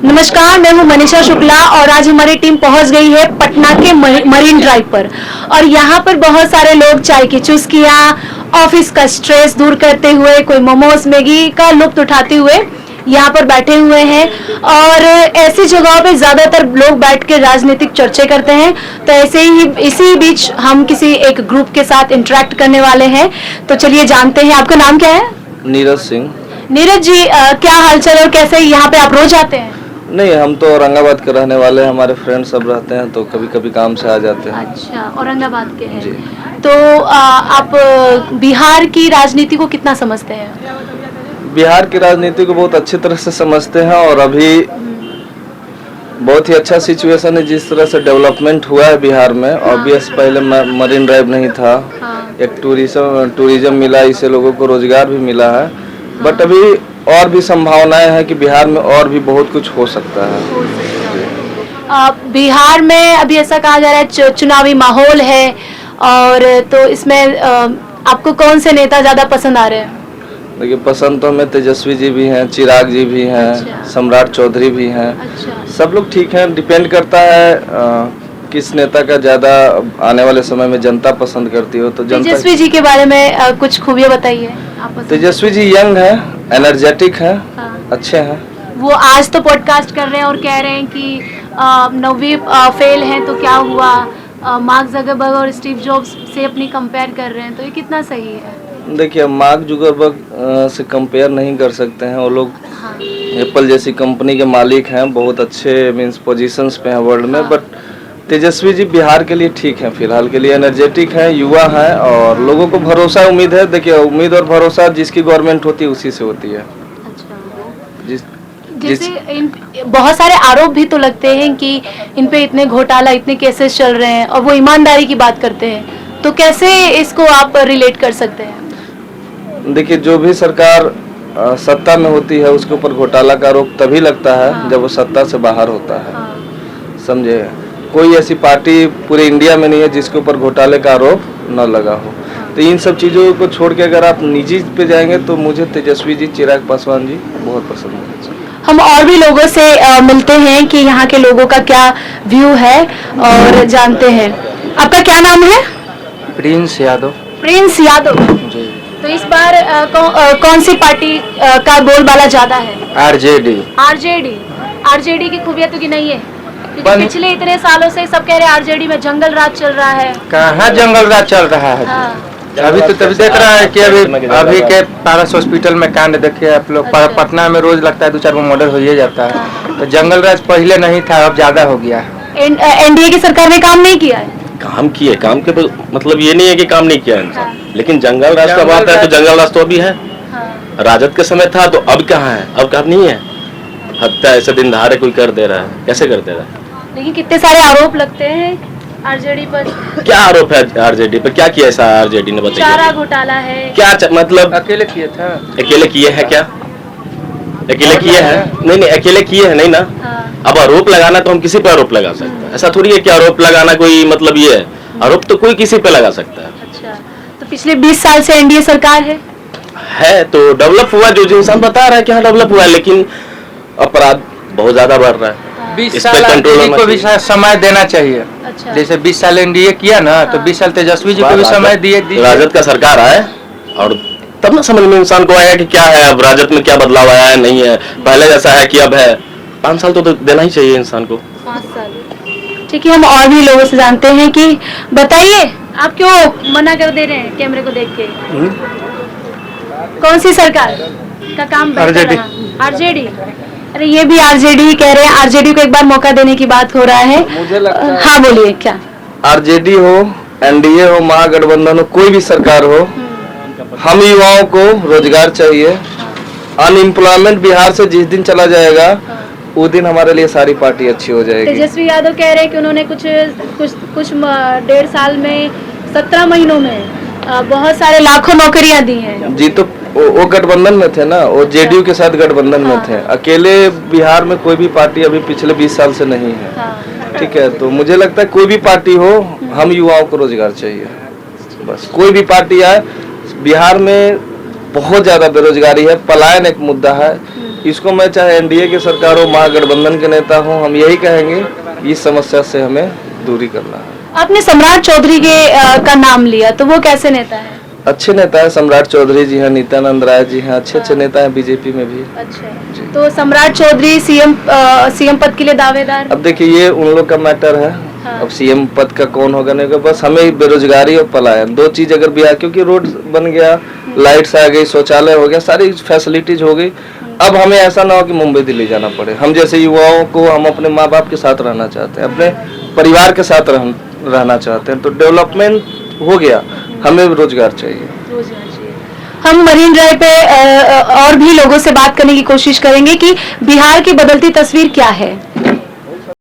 नमस्कार, मैं हूं मनीषा शुक्ला और आज हमारी टीम पहुंच गई है पटना के मरीन ड्राइव पर। और यहाँ पर बहुत सारे लोग चाय की चुस्कियाँ, ऑफिस का स्ट्रेस दूर करते हुए, कोई मोमोज मैगी का लुत्फ उठाते हुए यहाँ पर बैठे हुए हैं। और ऐसी जगहों पे ज़्यादातर लोग बैठ के राजनीतिक चर्चे करते हैं। तो ऐसे ही इसी बीच हम किसी एक ग्रुप के साथ इंटरेक्ट करने वाले हैं। तो चलिए जानते हैं, आपका नाम क्या है? नीरज सिंह। नीरज जी, क्या हालचाल और कैसे यहाँ पे आप रोज आते हैं? नहीं, हम तो औरंगाबाद के रहने वाले हैं, हमारे फ्रेंड सब रहते हैं तो कभी कभी काम से आ जाते हैं। अच्छा, औरंगाबाद के हैं जी। तो आप बिहार की राजनीति को कितना समझते हैं? बिहार की राजनीति को बहुत अच्छी तरह से समझते हैं और अभी बहुत ही अच्छा सिचुएशन है। जिस तरह से डेवलपमेंट हुआ है बिहार में, ऑब्वियस पहले मरीन ड्राइव नहीं था। एक टूरिज्म मिला, इससे लोगों को रोजगार भी मिला है। बट अभी और भी संभावनाएं हैं कि बिहार में और भी बहुत कुछ हो सकता है। बिहार में अभी ऐसा कहा जा रहा है चुनावी माहौल है, और तो इसमें आपको कौन से नेता ज्यादा पसंद आ रहे हैं? देखिए, पसंद तो हमें तेजस्वी जी भी हैं, चिराग जी भी हैं। अच्छा। सम्राट चौधरी भी हैं। अच्छा। सब लोग ठीक हैं, डिपेंड करता है किस नेता का ज्यादा आने वाले समय में जनता पसंद करती हो। तो तेजस्वी जी के बारे में कुछ खूबियां बताइए। तेजस्वी जी यंग है, एनर्जेटिक है, हाँ। अच्छे हैं। वो आज तो पॉडकास्ट कर रहे हैं और कह रहे हैं कि 9वीं फेल है तो क्या हुआ, मार्क जकरबर्ग और स्टीव जॉब्स से अपनी कंपेयर कर रहे हैं, तो ये कितना सही है? देखिए, मार्क जुकरबर्ग से कंपेयर नहीं कर सकते हैं। वो लोग हाँ। एप्पल जैसी कंपनी के मालिक हैं, बहुत अच्छे मीन्स पोजीशंस पे हैं वर्ल्ड में। हाँ। बट तेजस्वी जी बिहार के लिए ठीक है, फिलहाल के लिए एनर्जेटिक है, युवा है और लोगों को भरोसा उम्मीद है। देखिए, उम्मीद और भरोसा जिसकी गवर्नमेंट होती है उसी से होती है। अच्छा। जैसे बहुत सारे आरोप भी तो लगते हैं कि इन पे इतने घोटाला, इतने केसेस चल रहे हैं और वो ईमानदारी की बात करते हैं, तो कैसे इसको आप रिलेट कर सकते हैं? देखिए, जो भी सरकार सत्ता में होती है उसके ऊपर घोटाला का आरोप तभी लगता है। हाँ। जब वो सत्ता से बाहर होता है। हाँ। समझे? कोई ऐसी पार्टी पूरे इंडिया में नहीं है जिसके ऊपर घोटाले का आरोप न लगा हो। हाँ। तो इन सब चीज़ों को छोड़ के अगर आप निजी पे जाएंगे तो मुझे तेजस्वी जी, चिराग पासवान जी बहुत पसंद है। हम और भी लोगों से मिलते हैं कि यहाँ के लोगों का क्या व्यू है और जानते हैं। आपका क्या नाम है? प्रिंस यादव। प्रिंस यादव जी। तो इस बार कौन सी पार्टी का बोलबाला ज्यादा है? आरजेडी। आरजेडी की खूबियां तो नहीं है, क्योंकि पिछले इतने सालों से सब कह रहे हैं आरजेडी में जंगल राज चल रहा है। कहाँ जंगल राज चल रहा है? हाँ। अभी तो तभी देख रहा है कि अभी के पारस हॉस्पिटल में कांड देखिए आप लोग। अच्छा। पटना में रोज लगता है 2-4 वो मर्डर हो ही जाता है। हाँ। तो जंगल राज पहले नहीं था, अब ज्यादा हो गया है। एनडीए की सरकार ने काम नहीं किया है। काम किए, काम के मतलब ये नहीं है कि काम नहीं किया इंसान। हाँ। लेकिन जंगल राज का बात है तो जंगल राज तो अभी है। हाँ। राजद के समय था तो अब कहाँ है? अब कहाँ नहीं है। हत्या ऐसे दिन दहाड़े कोई कर दे रहा है, कैसे कर दे रहा है? लेकिन कितने सारे आरोप लगते हैं आरजेडी पर। क्या आरोप है आरजेडी पर? क्या किया ऐसा आरजेडी ने, बताइए? चारा घोटाला है। क्या मतलब अकेले किए था? अकेले किए हैं क्या? अकेले किए हैं? नहीं, अकेले किए हैं नहीं ना। हाँ। अब आरोप लगाना तो हम किसी पे आरोप लगा सकते हैं, ऐसा थोड़ी है कि आरोप लगाना कोई मतलब ये है। आरोप तो कोई किसी पे लगा सकता है। अच्छा, तो पिछले 20 साल से एनडीए सरकार है तो डेवलप हुआ, जो इंसान बता रहा है कि हाँ डेवलप हुआ है, लेकिन अपराध बहुत ज्यादा बढ़ रहा है। 20 इस साल पे कंट्रोल एनडीए होना को भी चाहिए। समय देना चाहिए। अच्छा। जैसे 20 साल एनडीए किया ना, तो 20 साल तेजस्वी जी को भी समय दिए। राजद का सरकार आए और तब ना समझ में इंसान को आया कि क्या है, अब राजद में क्या बदलाव आया है, नहीं है, पहले जैसा है कि अब है। 5 साल तो देना ही चाहिए इंसान को। 5 साल। ठीक है, हम और भी लोगों से जानते हैं कि बताइए, आप क्यों मना कर दे रहे हैं कैमरे को देख के? कौन सी सरकार का काम बेहतर रहा? आरजेडी। अरे ये भी आरजेडी ही कह रहे हैं, आरजेडी को एक बार मौका देने की बात हो रहा है। मुझे लगता है हाँ बोलिए। क्या? आरजेडी हो, एनडीए हो, महागठबंधन हो, कोई भी सरकार हो, हम युवाओं को रोजगार चाहिए। अनएम्प्लॉयमेंट बिहार से जिस दिन चला जाएगा उस दिन हमारे लिए सारी पार्टी अच्छी हो जाएगी। तेजस्वी यादव कह रहे हैं कि उन्होंने कुछ 1.5 साल में 17 महीनों में बहुत सारे लाखों नौकरियां दी हैं। जी, तो वो गठबंधन में थे ना, वो जेडीयू के साथ गठबंधन में थे। अकेले बिहार में कोई भी पार्टी अभी पिछले 20 साल से नहीं है। हाँ। ठीक है, तो मुझे लगता है कोई भी पार्टी हो, हम युवाओं को रोजगार चाहिए। बस कोई भी पार्टी आए। बिहार में बहुत ज्यादा बेरोजगारी है, पलायन एक मुद्दा है। इसको मैं चाहे एनडीए की सरकार हो, महागठबंधन के नेता हो, हम यही कहेंगे इस समस्या से हमें दूरी करना है। आपने सम्राट चौधरी के का नाम लिया, तो वो कैसे नेता है? अच्छे नेता है सम्राट चौधरी जी हैं, नित्यानंद राय जी हैं, अच्छे नेता हैं बीजेपी में भी। अच्छा, तो सम्राट चौधरी सीएम पद के लिए दावेदार? अब देखिए ये उन लोग का मैटर है। हाँ। अब सीएम पद का कौन होगा नहीं होगा, बस हमें बेरोजगारी और पलायन दो चीज अगर बिहार, क्योंकि रोड बन गया, लाइट्स आ गई, शौचालय हो गया, सारी फैसिलिटीज हो गई। अब हमें ऐसा ना हो कि मुंबई दिल्ली जाना पड़े। हम जैसे युवाओं को, हम अपने माँ बाप के साथ रहना चाहते हैं, अपने परिवार के साथ रहना चाहते हैं, तो डेवलपमेंट हो गया, हमें रोजगार चाहिए। हम मरीन ड्राइव पे और भी लोगों से बात करने की कोशिश करेंगे कि बिहार की बदलती तस्वीर क्या है।